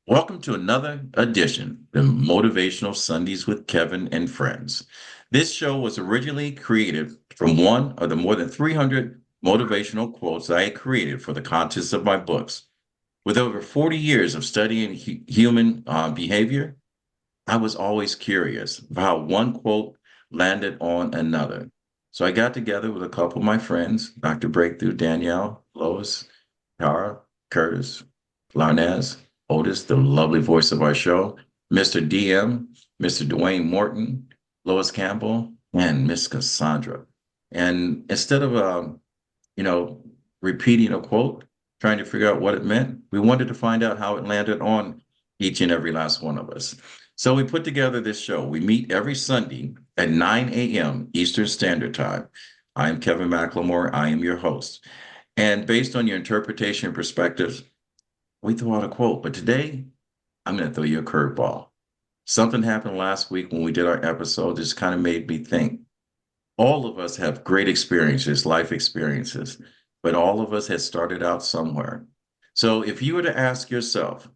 Welcome to another edition of Motivational Sundays with Kevin and Friends. This show was originally created from one of the more than 300 motivational quotes I had created for the contents of my books. With over 40 years of studying human behavior, I was always curious of how one quote landed on another. So I got together with a couple of my friends, Dr. Breakthrough, Danielle, Lois, Tara, Curtis, Larnez, Otis, the lovely voice of our show, Mr. DM, Mr. Dwayne Morton, Lois Campbell, and Miss Cassandra. And instead of you know, repeating a quote, trying to figure out what it meant, we wanted to find out how it landed on each and every last one of us. So we put together this show. We meet every Sunday at 9 a.m. Eastern Standard Time. I am Kevin McLemore. I am your host. And based on your interpretation and perspectives, we throw out a quote. But today, I'm going to throw you a curveball. Something happened last week when we did our episode. Just kind of made me think. All of us have great experiences, life experiences, but all of us had started out somewhere. So if you were to ask yourself,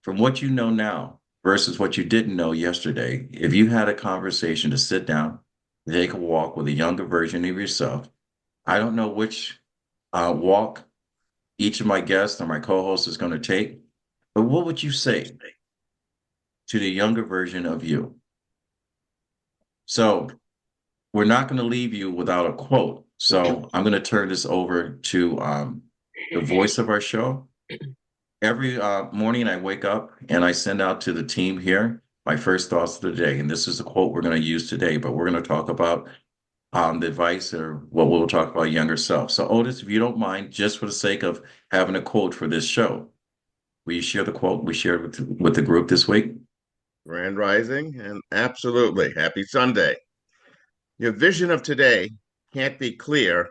from what you know now versus what you didn't know yesterday, if you had a conversation to sit down, take a walk with a younger version of yourself, I don't know which walk each of my guests or my co-hosts is going to take, but what would you say to the younger version of you? So we're not going to leave you without a quote. So I'm going to turn this over to the voice of our show. Every morning I wake up and I send out to the team here my first thoughts of the day. And this is the quote we're going to use today, but we're going to talk about the advice or what we'll talk about younger self. So Otis, if you don't mind, just for the sake of having a quote for this show, will you share the quote we shared with the group this week? Grand Rising, and absolutely happy Sunday. Your vision of today can't be clear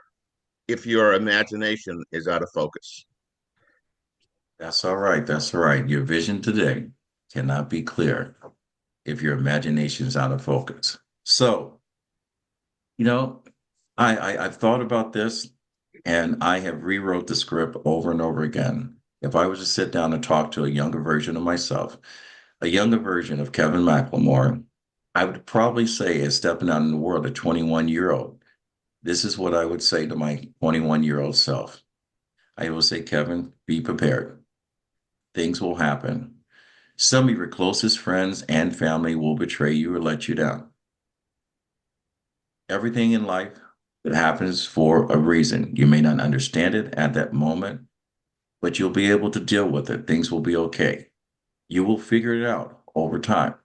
if your imagination is out of focus. That's all right. That's all right. Your vision today cannot be clear if your imagination is out of focus. So, you know, I've thought about this and I have rewrote the script over and over again. If I was to sit down and talk to a younger version of myself, a younger version of Kevin McLemore, I would probably say, as stepping out in the world, a 21-year-old, this is what I would say to my 21-year-old self. I will say, Kevin, be prepared. Things will happen. Some of your closest friends and family will betray you or let you down. Everything in life that happens for a reason. You may not understand it at that moment, but you'll be able to deal with it. Things will be okay. You will figure it out over time.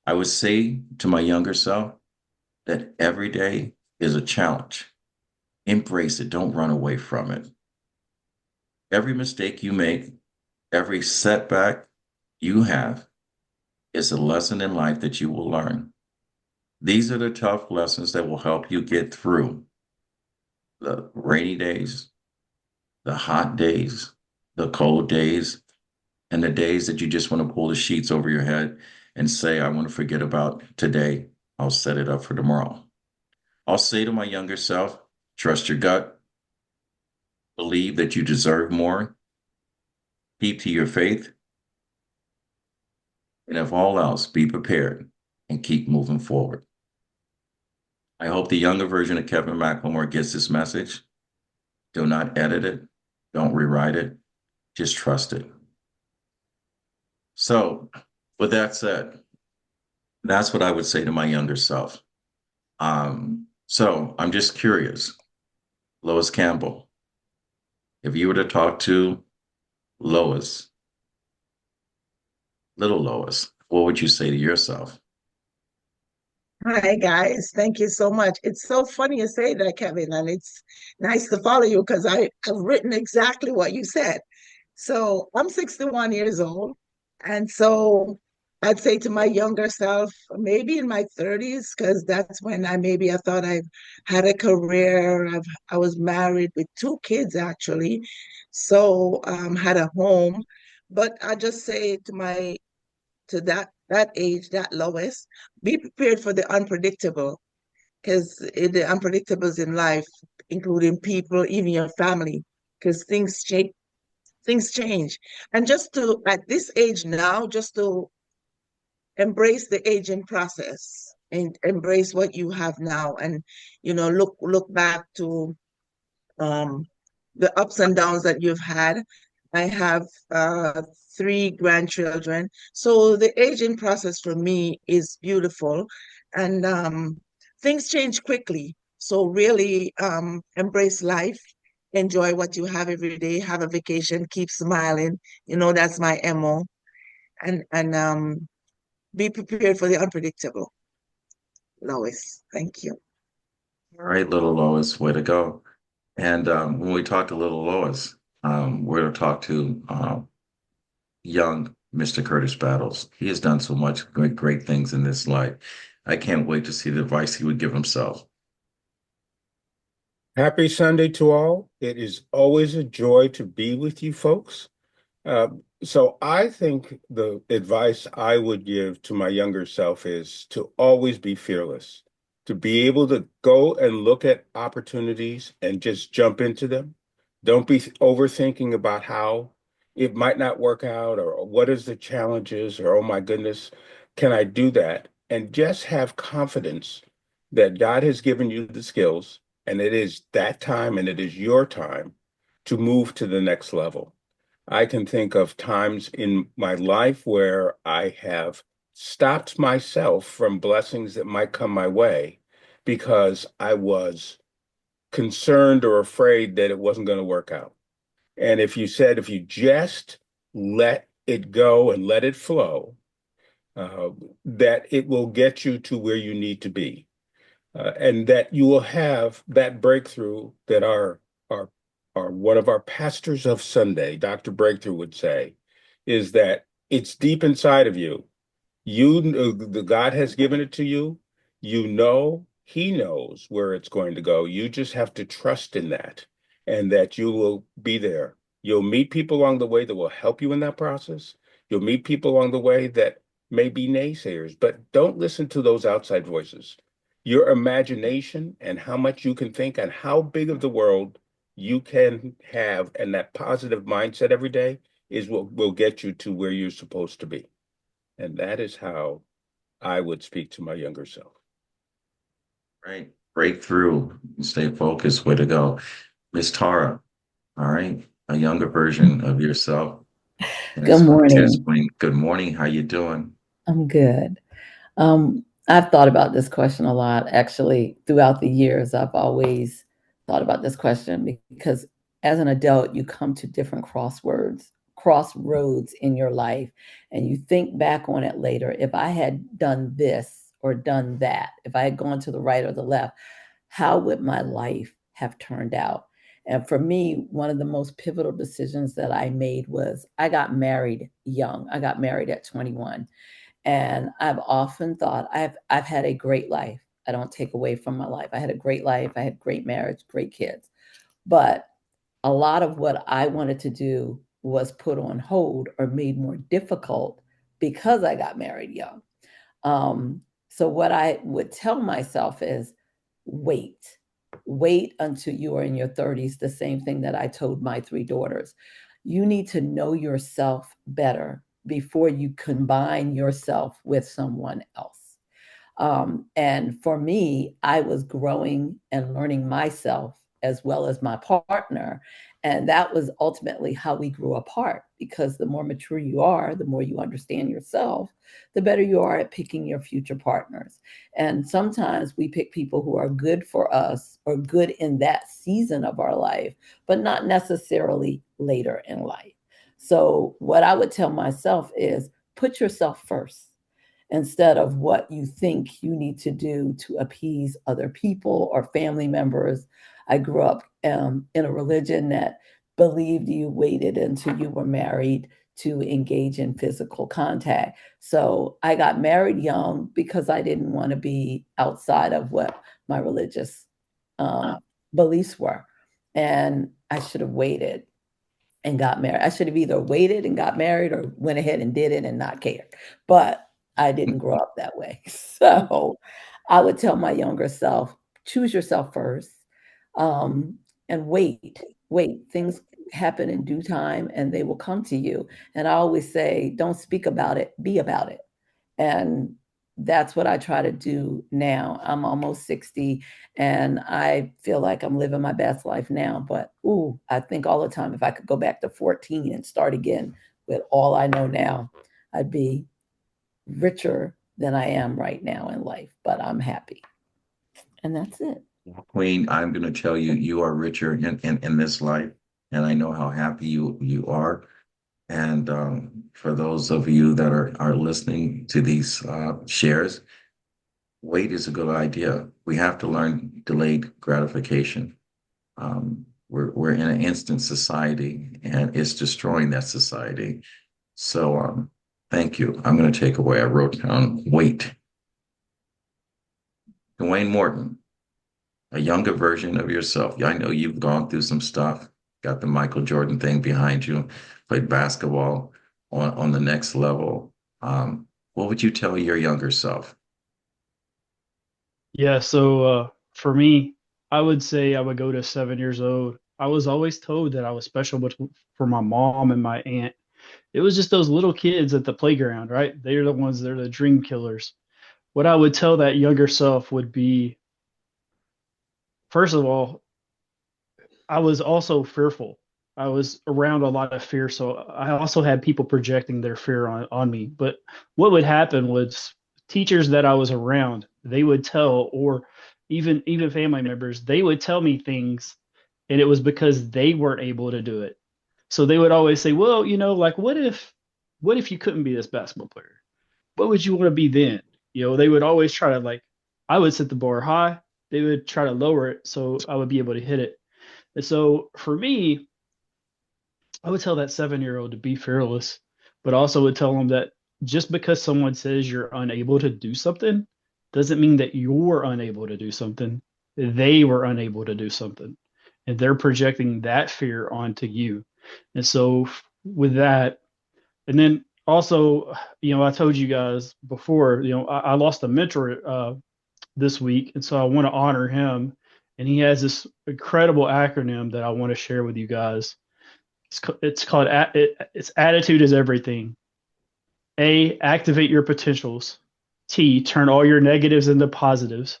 I would say to my younger self that every day is a challenge. Embrace it. Don't run away from it. Every mistake you make, every setback you have is a lesson in life that you will learn. These are the tough lessons that will help you get through the rainy days, the hot days, the cold days, and the days that you just want to pull the sheets over your head and say, I want to forget about today. I'll set it up for tomorrow. I'll say to my younger self, trust your gut, believe that you deserve more, keep to your faith, and if all else, be prepared and keep moving forward. I hope the younger version of Kevin McLemore gets this message. Do not edit it. Don't rewrite it. Just trust it. So, with that said, that's what I would say to my younger self. So I'm just curious, Lois Campbell, if you were to talk to Lois, little Lois, what would you say to yourself? Hi guys, thank you so much. It's so funny you say that, Kevin, and it's nice to follow you because I have written exactly what you said. So I'm 61 years old, and so I'd say to my younger self, maybe in my 30s, because that's when I thought I had a career. I was married with two kids actually, so had a home. But I just say to my to that age, that lowest, be prepared for the unpredictable because the unpredictables in life, including people, even your family, because things change. And just to, at this age now, just to embrace the aging process and embrace what you have now, and look back to um the ups and downs that you've had. I have three grandchildren, so the aging process for me is beautiful, and things change quickly. So really embrace life, enjoy what you have every day, have a vacation, keep smiling. That's my MO, and be prepared for the unpredictable. Lois, thank you. All right, little Lois, way to go. And when we talk to little Lois, we're going to talk to young Mr. Curtis Battles. He has done so much great things in this life. I can't wait to see the advice he would give himself. Happy Sunday to all. It is always a joy to be with you folks. So I think the advice I would give to my younger self is to always be fearless, to be able to go and look at opportunities and just jump into them. Don't be overthinking about how it might not work out, or what is the challenges, or oh my goodness, can I do that? And just have confidence that God has given you the skills, and it is that time and it is your time to move to the next level. I can think of times in my life where I have stopped myself from blessings that might come my way because I was concerned or afraid that it wasn't going to work out. And if you just let it go and let it flow, that it will get you to where you need to be. And that you will have that breakthrough that our one of our pastors of Sunday, Dr. Breakthrough, would say, is that it's deep inside of you. The God has given it to you. He knows where it's going to go. You just have to trust in that, and that you will be there. You'll meet people along the way that will help you in that process. You'll meet people along the way that may be naysayers, but don't listen to those outside voices. Your imagination and how much you can think and how big of the world you can have, and that positive mindset every day is what will get you to where you're supposed to be. And that is how I would speak to my younger self. Right. Breakthrough. Stay focused. Way to go. Miss Tara. All right. A younger version of yourself. Good morning. Good morning. How you doing? I'm good. I've thought about this question a lot, actually, throughout the years. I've always thought about this question because as an adult, you come to different crossroads in your life, and you think back on it later. If I had done this or done that, if I had gone to the right or the left, how would my life have turned out? And for me, one of the most pivotal decisions that I made was I got married young. I got married at 21. And I've often thought I've had a great life. I don't take away from my life. I had a great life. I had great marriage, great kids. But a lot of what I wanted to do was put on hold or made more difficult because I got married young. So what I would tell myself is wait until you are in your 30s. The same thing that I told my three daughters. You need to know yourself better before you combine yourself with someone else. And for me, I was growing and learning myself as well as my partner. And that was ultimately how we grew apart, because the more mature you are, the more you understand yourself, the better you are at picking your future partners. And sometimes we pick people who are good for us or good in that season of our life, but not necessarily later in life. So what I would tell myself is put yourself first instead of what you think you need to do to appease other people or family members. I grew up in a religion that believed you waited until you were married to engage in physical contact. So I got married young because I didn't want to be outside of what my religious beliefs were. And I should have waited and got married. I should have either waited and got married or went ahead and did it and not cared. But I didn't grow up that way. So I would tell my younger self, choose yourself first, and wait. Things happen in due time and they will come to you. And I always say, don't speak about it, be about it. And that's what I try to do now. I'm almost 60 and I feel like I'm living my best life now. But I think all the time if I could go back to 14 and start again with all I know now, I'd be richer than I am right now in life. But I'm happy. And that's it. Queen, I'm going to tell you, you are richer in this life, and I know how happy you are. And for those of you that are listening to these shares, wait is a good idea. We have to learn delayed gratification. We're in an instant society, and it's destroying that society. So thank you. I'm going to take away. I wrote down wait. Dwayne Morton, a younger version of yourself. Yeah, I know you've gone through some stuff, got the Michael Jordan thing behind you, played basketball on the next level. What would you tell your younger self? Yeah, so for me, I would say I would go to 7 years old. I was always told that I was special for my mom and my aunt. It was just those little kids at the playground, right? They're the dream killers. What I would tell that younger self would be, first of all, I was also fearful. I was around a lot of fear, so I also had people projecting their fear on me. But what would happen was teachers that I was around, they would tell, or even family members, they would tell me things, and it was because they weren't able to do it. So they would always say, "Well, like what if you couldn't be this basketball player? What would you want to be then?" They would always try to I would set the bar high. They would try to lower it so I would be able to hit it. And so for me, I would tell that 7-year-old to be fearless, but also would tell them that just because someone says you're unable to do something doesn't mean that you're unable to do something. They were unable to do something, and they're projecting that fear onto you. And so with that, and then also, I told you guys before, I lost a mentor this week, and so I want to honor him. And he has this incredible acronym that I want to share with you guys. It's called it's attitude is everything. A, activate your potentials. T, turn all your negatives into positives.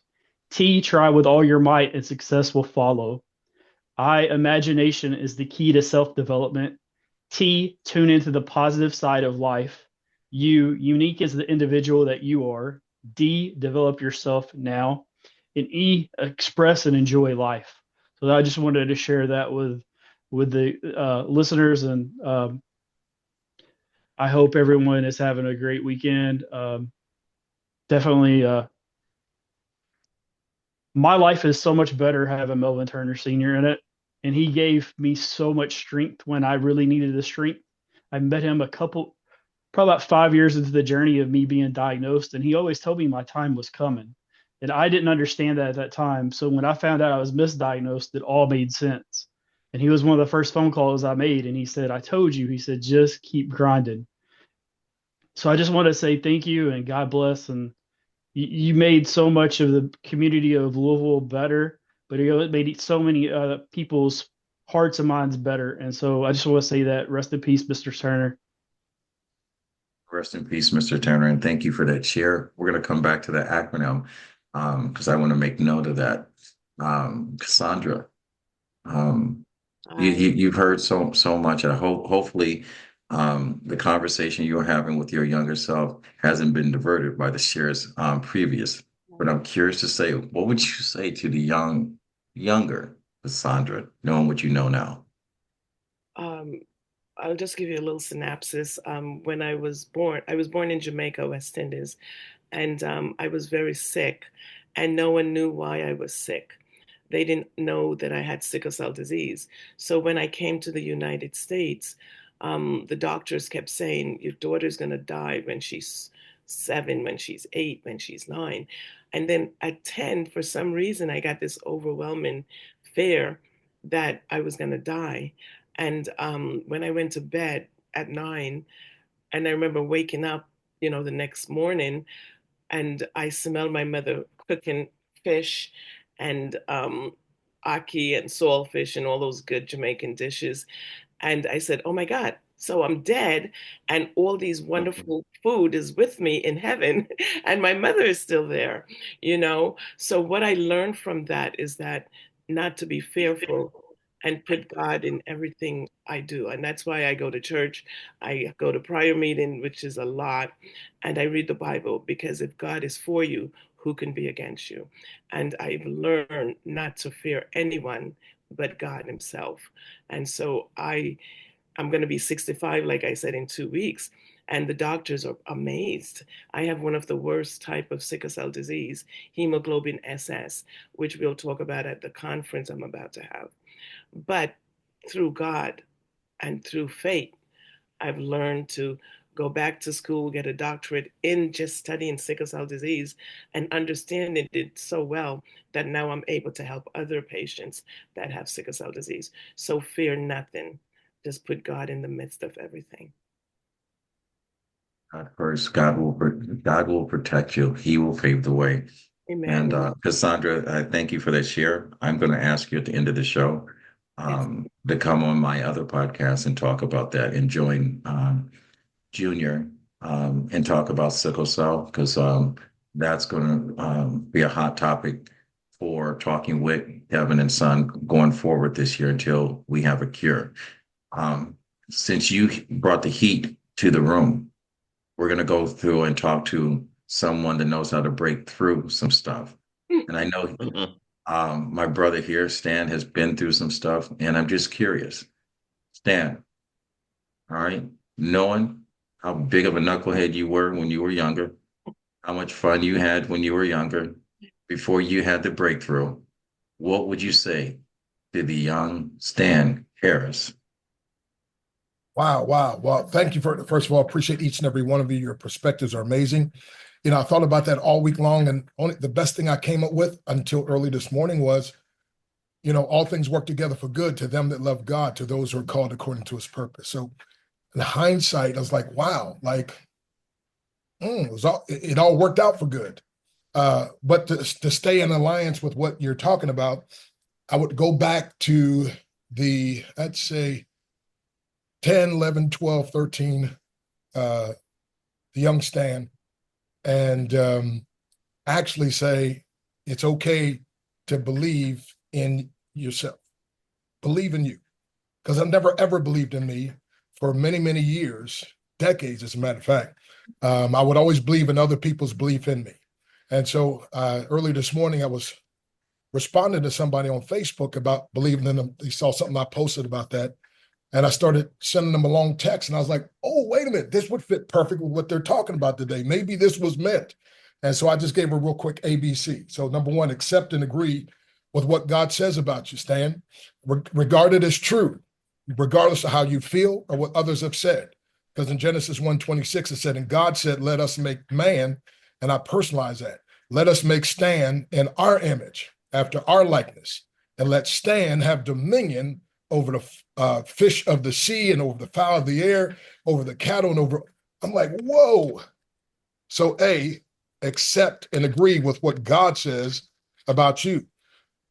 T, try with all your might and success will follow. I, imagination is the key to self-development. T, tune into the positive side of life. U, unique as the individual that you are. D, develop yourself now. And E, express and enjoy life. So I just wanted to share that with the listeners, and I hope everyone is having a great weekend. Definitely, my life is so much better having Melvin Turner Sr. in it, and he gave me so much strength when I really needed the strength. I met him probably about 5 years into the journey of me being diagnosed, and he always told me my time was coming. And I didn't understand that at that time. So when I found out I was misdiagnosed, it all made sense. And he was one of the first phone calls I made. And he said, "I told you," he said, "just keep grinding." So I just want to say thank you and God bless. And you made so much of the community of Louisville better, but it made so many people's hearts and minds better. And so I just want to say that rest in peace, Mr. Turner. Rest in peace, Mr. Turner, and thank you for that share. We're going to come back to the acronym because I want to make note of that. Cassandra, um, you've heard so much. I hope hopefully the conversation you're having with your younger self hasn't been diverted by the shares previous. But I'm curious to say, what would you say to the younger Cassandra, knowing what you know now? Um, I'll just give you a little synopsis. When I was born in Jamaica, West Indies, and I was very sick, and no one knew why I was sick. They didn't know that I had sickle cell disease. So when I came to the United States, the doctors kept saying, "Your daughter's going to die when she's 7, when she's 8, when she's 9." And then at 10, for some reason, I got this overwhelming fear that I was going to die. And when I went to bed at 9, and I remember waking up, the next morning, and I smelled my mother cooking fish, and ackee and saltfish and all those good Jamaican dishes. And I said, oh my God, so I'm dead, and all these wonderful food is with me in heaven, and my mother is still there, you know? So what I learned from that is that not to be fearful and put God in everything I do. And that's why I go to church. I go to prayer meeting, which is a lot, and I read the Bible, because if God is for you, who can be against you? And I've learned not to fear anyone but God himself. And so I'm going to be 65, like I said, in 2 weeks. And the doctors are amazed. I have one of the worst type of sickle cell disease, hemoglobin SS, which we'll talk about at the conference I'm about to have. But through God and through faith, I've learned to go back to school, get a doctorate in just studying sickle cell disease and understanding it so well that now I'm able to help other patients that have sickle cell disease. So fear nothing. Just put God in the midst of everything. First, God will protect you. He will pave the way. Amen. And Cassandra, I thank you for that share. I'm going to ask you at the end of the show to come on my other podcast and talk about that and join Junior and talk about sickle cell, because that's going to be a hot topic for talking with Kevin and Son going forward this year until we have a cure. Since you brought the heat to the room, we're going to go through and talk to someone that knows how to break through some stuff. And I know my brother here, Stan, has been through some stuff, and I'm just curious. Stan, all right, knowing how big of a knucklehead you were when you were younger, how much fun you had when you were younger, before you had the breakthrough, what would you say to the young Stan Harris? Wow, wow. Well, thank you for, first of all, appreciate each and every one of you. Your perspectives are amazing. You know, I thought about that all week long, and only the best thing I came up with until early this morning was, you know, all things work together for good to them that love God, to those who are called according to his purpose. So in hindsight, I was like, wow, like it all worked out for good. But to stay in alliance with what you're talking about, I would go back to I'd say 10, 11, 12, 13, the young Stan, and actually say it's okay to believe in yourself. Believe in you. Because I've never, ever believed in me for many, many years, decades, as a matter of fact. I would always believe in other people's belief in me. And so early this morning, I was responding to somebody on Facebook about believing in them. They saw something I posted about that. And I started sending them a long text, and I was like, oh, wait a minute, this would fit perfect with what they're talking about today. Maybe this was meant. And so I just gave a real quick ABC. So number one, accept and agree with what God says about you, Stan. Regard it as true, regardless of how you feel or what others have said. Because in Genesis 1:26, it said, and God said, let us make man, and I personalize that. Let us make Stan in our image, after our likeness, and let Stan have dominion over the fish of the sea and over the fowl of the air, over the cattle and over, I'm like, whoa. So accept and agree with what God says about you.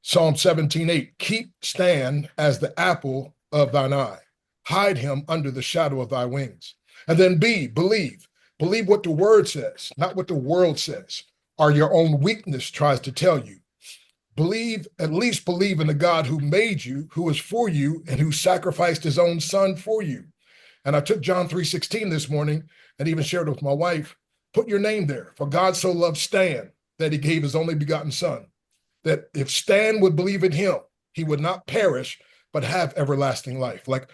Psalm 17:8, keep Stan as the apple of thine eye. Hide him under the shadow of thy wings. And then believe what the word says, not what the world says, or your own weakness tries to tell you. At least believe in the God who made you, who is for you, and who sacrificed his own son for you. And I took John 3:16 this morning and even shared it with my wife. Put your name there. For God so loved Stan that he gave his only begotten son, that if Stan would believe in him, he would not perish, but have everlasting life. Like,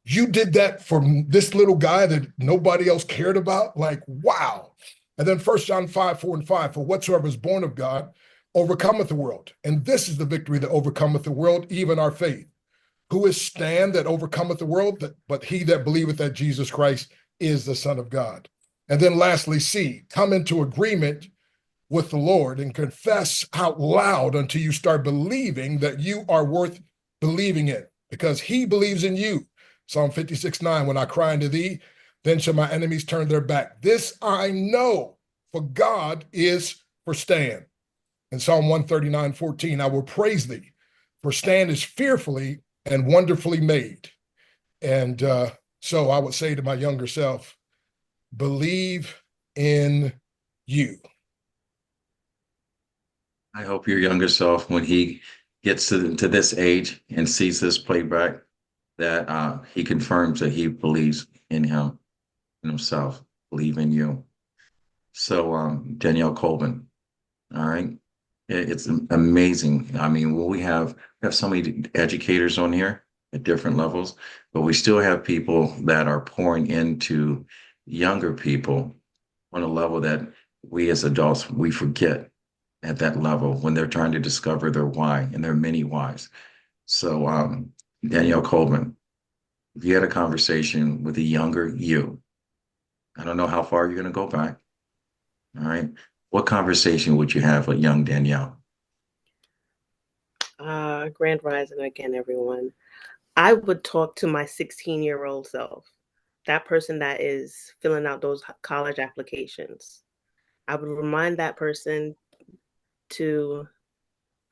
you did that for this little guy that nobody else cared about? Like, wow. And then 1 John 5:4-5, for whatsoever is born of God overcometh the world. And this is the victory that overcometh the world, even our faith. Who is Stan that overcometh the world? But he that believeth that Jesus Christ is the Son of God. And then lastly, come into agreement with the Lord and confess out loud until you start believing that you are worth believing in, because he believes in you. Psalm 56:9, when I cry unto thee, then shall my enemies turn their back. This I know, for God is for Stan. In Psalm 139:14, I will praise thee, for Stan is fearfully and wonderfully made. And so I would say to my younger self, believe in you. I hope your younger self, when he gets to this age and sees this playback, that he confirms that he believes in him, in himself, believe in you. So, Danielle Colvin, all right. It's amazing. I mean, we have so many educators on here at different levels, but we still have people that are pouring into younger people on a level that we as adults we forget at that level when they're trying to discover their why and their many whys. So, Danielle Colvin, if you had a conversation with a younger you, I don't know how far you're going to go back. All right. What conversation would you have with young Danielle? Grand Rising again, everyone. I would talk to my 16-year-old self, that person that is filling out those college applications. I would remind that person to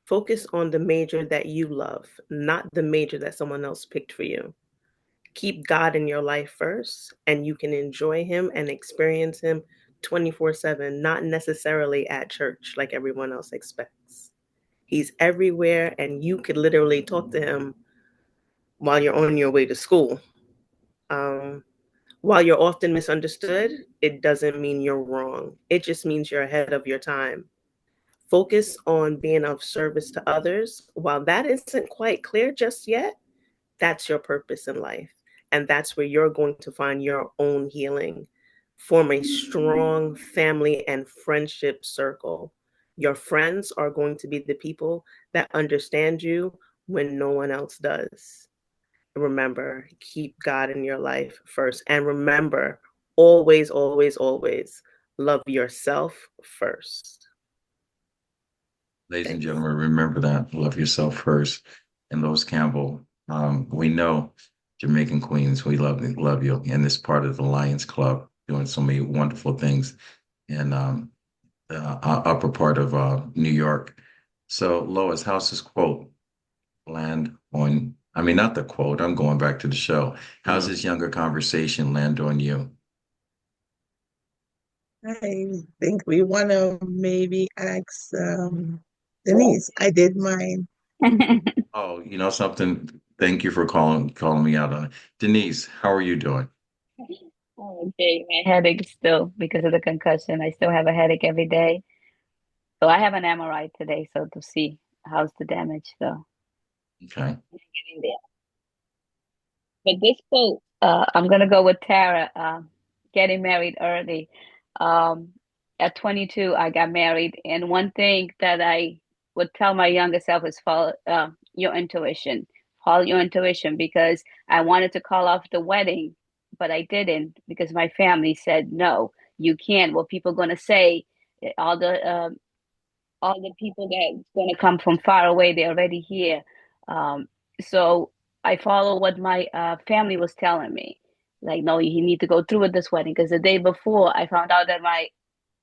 focus on the major that you love, not the major that someone else picked for you. Keep God in your life first, and you can enjoy Him and experience Him 24/7, not necessarily at church like everyone else expects. He's everywhere, and you could literally talk to Him while you're on your way to school. Um, while you're often misunderstood, it doesn't mean you're wrong. It just means you're ahead of your time. Focus on being of service to others. While that isn't quite clear just yet, that's your purpose in life. And that's where you're going to find your own healing. Form a strong family and friendship circle. Your friends are going to be the people that understand you when no one else does. Remember, keep God in your life first. And remember, always, always, always love yourself first. Ladies and Thanks. gentlemen, remember that. Love yourself first. And Lois Campbell, we know Jamaican Queens, we love you. And this part of the Lions Club, doing so many wonderful things in the upper part of New York. So, Lois, how's this quote land on? I mean, not the quote, I'm going back to the show. How's this younger conversation land on you? I think we want to maybe ask Denise. I did mine. Oh, you know something? Thank you for calling me out on it. Denise, how are you doing? Oh, okay, my headache still because of the concussion. I still have a headache every day. So I have an MRI today, so to see how's the damage. So Okay. getting there. But this quote, I'm gonna go with Tara. Getting married early. Um, at 22, I got married, and one thing that I would tell my younger self is follow your intuition. Follow your intuition because I wanted to call off the wedding, but I didn't because my family said no, you can't. What people gonna say? All the all the people that's going to come from far away, they're already here. Um, so I follow what my family was telling me. Like, no, you need to go through with this wedding. Because the day before, I found out that my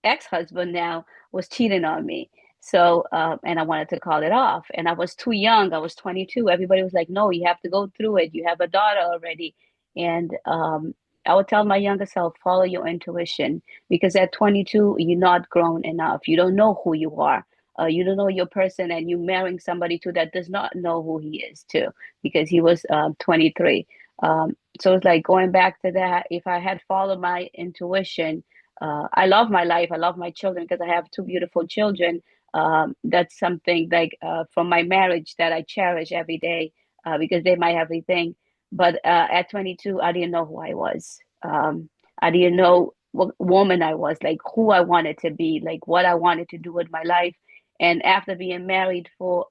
ex-husband now was cheating on me. So, and I wanted to call it off. And I was too young. I was 22. Everybody was like, no, you have to go through it. You have a daughter already. And I would tell my younger self, follow your intuition. Because at 22, you're not grown enough. You don't know who you are. You don't know your person, and you're marrying somebody too that does not know who he is too, because he was 23. So it's like going back to that. If I had followed my intuition, I love my life. I love my children because I have two beautiful children. That's something like from my marriage that I cherish every day because they my everything. But at 22, I didn't know who I was. I didn't know what woman I was, like who I wanted to be, like what I wanted to do with my life. And after being married for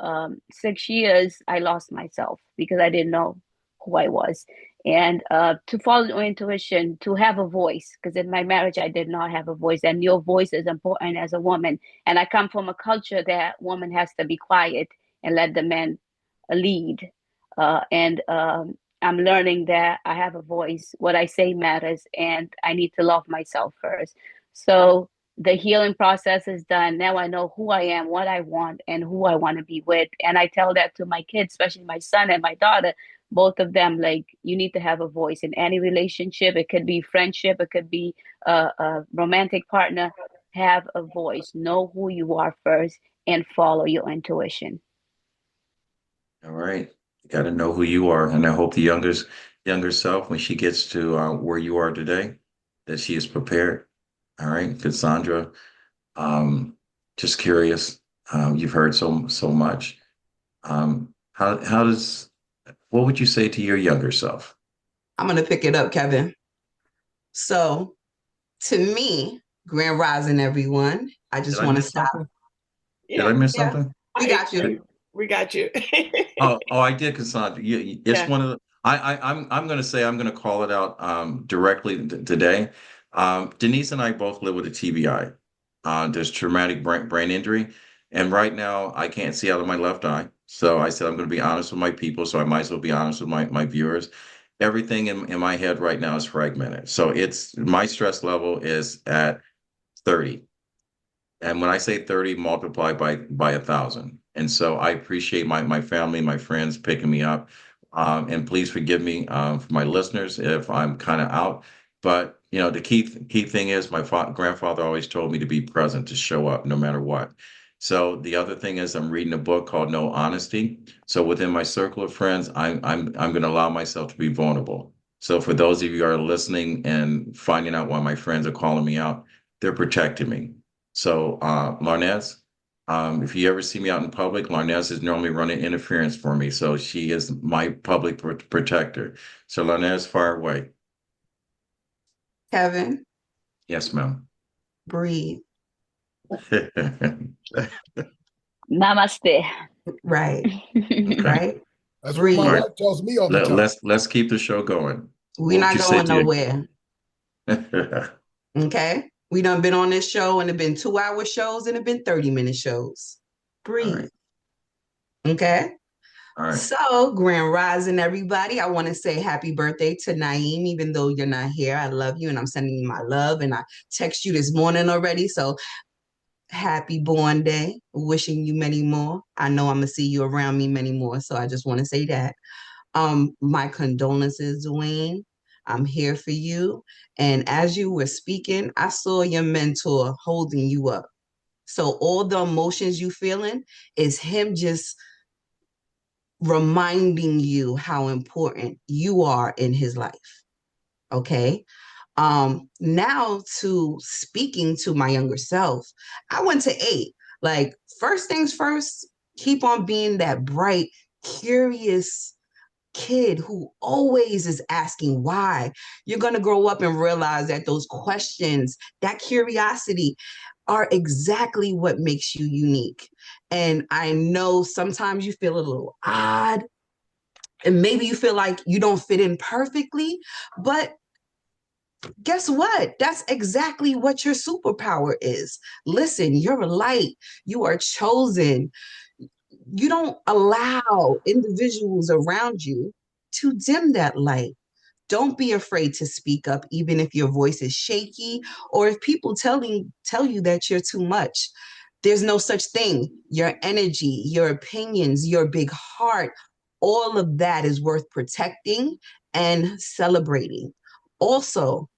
6 years, I lost myself because I didn't know who I was. And to follow your intuition, to have a voice, because in my marriage, I did not have a voice. And your voice is important as a woman. And I come from a culture that woman has to be quiet and let the man lead. And I'm learning that I have a voice. What I say matters, and I need to love myself first. So the healing process is done. Now I know who I am, what I want, and who I want to be with. And I tell that to my kids, especially my son and my daughter, both of them, like, you need to have a voice in any relationship. It could be friendship, it could be a romantic partner. Have a voice, know who you are first, and follow your intuition. All right. You got to know who you are. And I hope the younger self, when she gets to where you are today, that she is prepared. All right. Cassandra, just curious. You've heard so much. What would you say to your younger self? I'm going to pick it up, Kevin. So, to me, Grand Rising, everyone. I just want to stop. Did I miss something? We got you. We got you. Oh, I did, Cassandra. It's one of the. I'm going to say, I'm going to call it out directly today. Denise and I both live with a TBI. There's traumatic brain injury, and right now I can't see out of my left eye. So I said I'm going to be honest with my people. So I might as well be honest with my viewers. Everything in my head right now is fragmented. So my stress level is at 30. And when I say 30, multiply by 1,000. And so I appreciate my family, my friends picking me up. And please forgive me for my listeners if I'm kind of out. But the key thing is my grandfather always told me to be present, to show up no matter what. So the other thing is I'm reading a book called No Honesty. So within my circle of friends, I'm going to allow myself to be vulnerable. So for those of you who are listening and finding out why my friends are calling me out, they're protecting me. So Larnez, if you ever see me out in public, Larnez is normally running interference for me. So she is my public protector. So Larnez, fire away. Kevin. Yes, ma'am. Breathe. Namaste. Right. Right. That's Breathe. what my wife tells me all the time. Let's keep the show going. We're not going nowhere. Okay. We done been on this show and it been 2-hour shows and it been 30-minute shows. Breathe. Right. Okay. All right. So, Grand Rising, everybody. I want to say happy birthday to Naeem, even though you're not here. I love you and I'm sending you my love. And I text you this morning already. So, happy born day. Wishing you many more. I know I'm going to see you around me many more. So, I just want to say that. My condolences, Dwayne. I'm here for you. And as you were speaking, I saw your mentor holding you up. So all the emotions you feeling is him just reminding you how important you are in his life. Okay. Now to speaking to my younger self, I went to 8. Like, first things first, keep on being that bright, curious kid who always is asking why. You're going to grow up and realize that those questions, that curiosity, are exactly what makes you unique. And I know sometimes you feel a little odd and maybe you feel like you don't fit in perfectly, but guess what? That's exactly what your superpower is. Listen, you're a light. You are chosen. You don't allow individuals around you to dim that light. Don't be afraid to speak up, even if your voice is shaky or if people tell you that you're too much. There's no such thing. Your energy, your opinions, your big heart, all of that is worth protecting and celebrating. Also,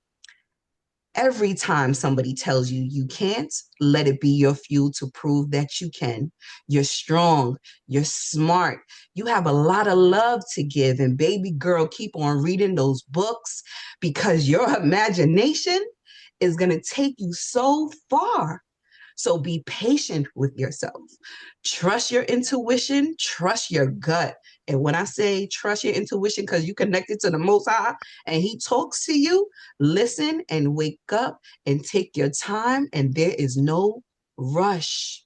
every time somebody tells you you can't, let it be your fuel to prove that you can. You're strong. You're smart. You have a lot of love to give. And baby girl, keep on reading those books because your imagination is going to take you so far. So be patient with yourself. Trust your intuition. Trust your gut. And when I say trust your intuition, because you connected to the Most High and he talks to you, listen and wake up and take your time. And there is no rush.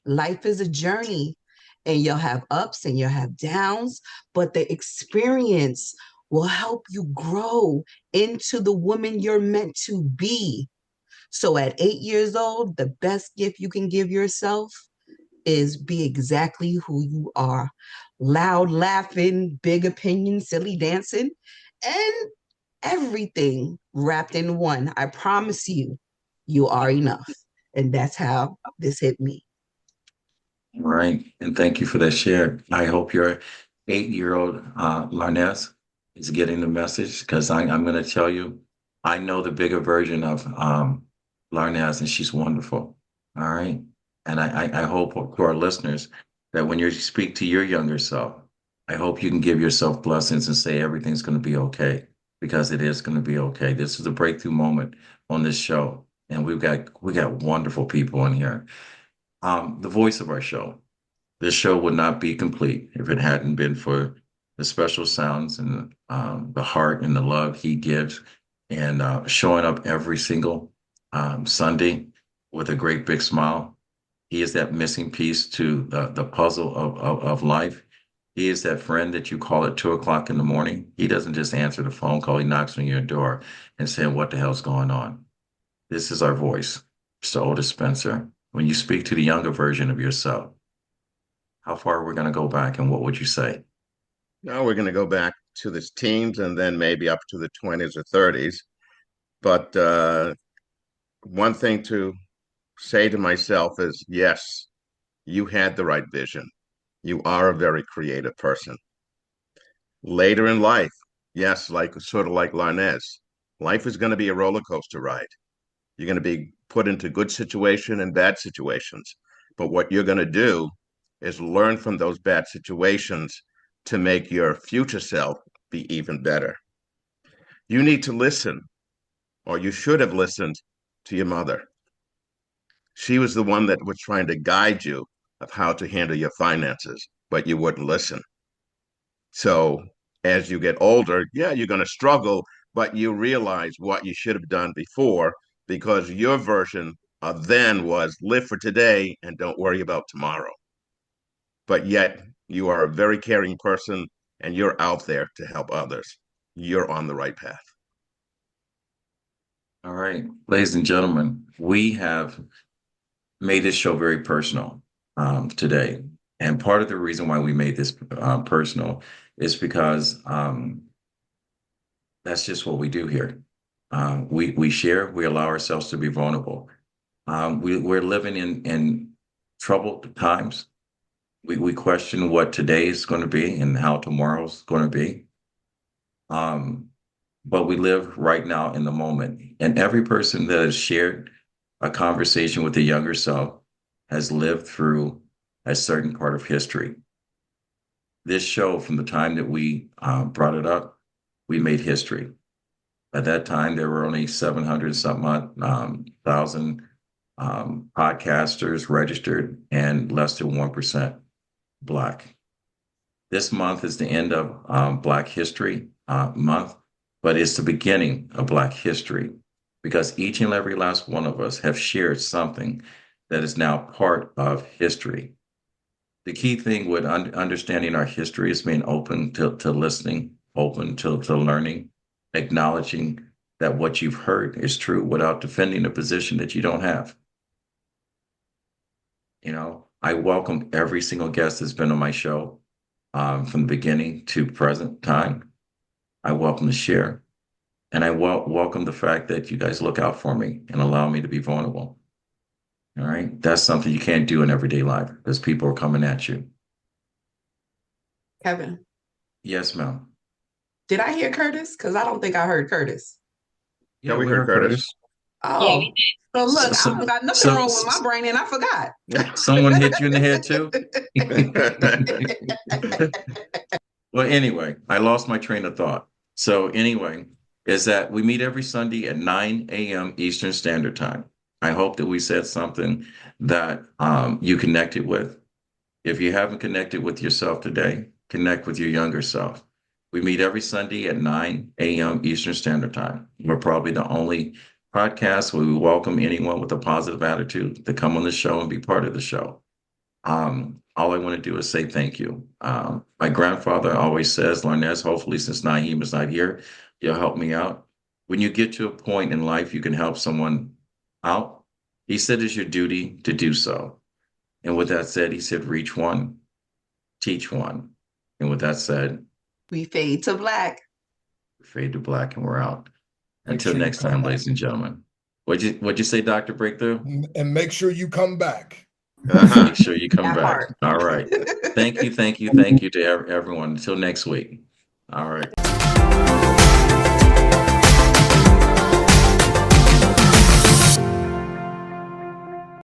Life is a journey and you'll have ups and you'll have downs, but the experience will help you grow into the woman you're meant to be. So at 8 years old, the best gift you can give yourself is be exactly who you are. Loud laughing, big opinion, silly dancing, and everything wrapped in one. I promise you, You are enough. And that's how this hit me. Right. And thank you for that share. I hope your 8-year-old Larnez is getting the message, because I'm going to tell you, I know the bigger version of Larnez, and she's wonderful. All right. And I hope to our listeners that when you speak to your younger self, I hope you can give yourself blessings and say everything's going to be okay, because it is going to be okay. This is a breakthrough moment on this show, and we got wonderful people in here. The voice of our show. This show would not be complete if it hadn't been for the special sounds and the heart and the love he gives, and showing up every single Sunday with a great big smile. He is that missing piece to the puzzle of life. He is that friend that you call at 2 o'clock in the morning. He doesn't just answer the phone call. He knocks on your door and saying, "What the hell's going on?" This is our voice. Mr. Otis Spencer, when you speak to the younger version of yourself, how far are we going to go back, and what would you say? Now we're going to go back to the teens and then maybe up to the 20s or 30s. But one thing to say to myself is, yes, you had the right vision. You are a very creative person. Later in life, yes, sort of like Larnez, life is going to be a roller coaster ride. You're going to be put into good situation and bad situations. But what you're going to do is learn from those bad situations to make your future self be even better. You need to listen, or you should have listened to your mother. She was the one that was trying to guide you of how to handle your finances, but you wouldn't listen. So as you get older, yeah, you're going to struggle, but you realize what you should have done before, because your version of then was live for today and don't worry about tomorrow. But yet you are a very caring person and you're out there to help others. You're on the right path. All right, ladies and gentlemen, we have made this show very personal today. And part of the reason why we made this personal is because that's just what we do here. We share, we allow ourselves to be vulnerable. We're living in troubled times. We question what today is going to be and how tomorrow's going to be. But we live right now in the moment. And every person that has shared a conversation with the younger self has lived through a certain part of history. This show, from the time that we brought it up, we made history. At that time, there were only 700 something thousand podcasters registered, and less than 1% Black. This month is the end of Black History Month, but it's the beginning of Black history, because each and every last one of us have shared something that is now part of history. The key thing with understanding our history is being open to listening, open to learning, acknowledging that what you've heard is true without defending a position that you don't have. You know, I welcome every single guest that's been on my show from the beginning to present time. I welcome to share. And I welcome the fact that you guys look out for me and allow me to be vulnerable. All right. That's something you can't do in everyday life, because people are coming at you. Kevin, Yes, ma'am. did I hear Curtis? Because I don't think I heard Curtis. Yeah, we heard Curtis. Oh, so look, So- I don't got nothing so- wrong with my brain, and I forgot. Someone hit you in the head too? Well, anyway, I lost my train of thought. So anyway, is that we meet every Sunday at 9 a.m. Eastern Standard Time. I hope that we said something that you connected with. If you haven't connected with yourself today, connect with your younger self. We meet every Sunday at 9 a.m. Eastern Standard Time. We're probably the only podcast where we welcome anyone with a positive attitude to come on the show and be part of the show. All I want to do is say thank you. My grandfather always says, Larnez, hopefully since Naeem is not here, you'll help me out. When you get to a point in life you can help someone out, he said it's your duty to do so. And with that said, he said, reach one, teach one. And with that said, We fade to black. fade to black and we're out. Until sure you next come time, back. ladies and gentlemen. What'd you say, Dr. Breakthrough? And make sure you come back. Make sure you come That back. part. All right. Thank you to everyone. Until next week. All right.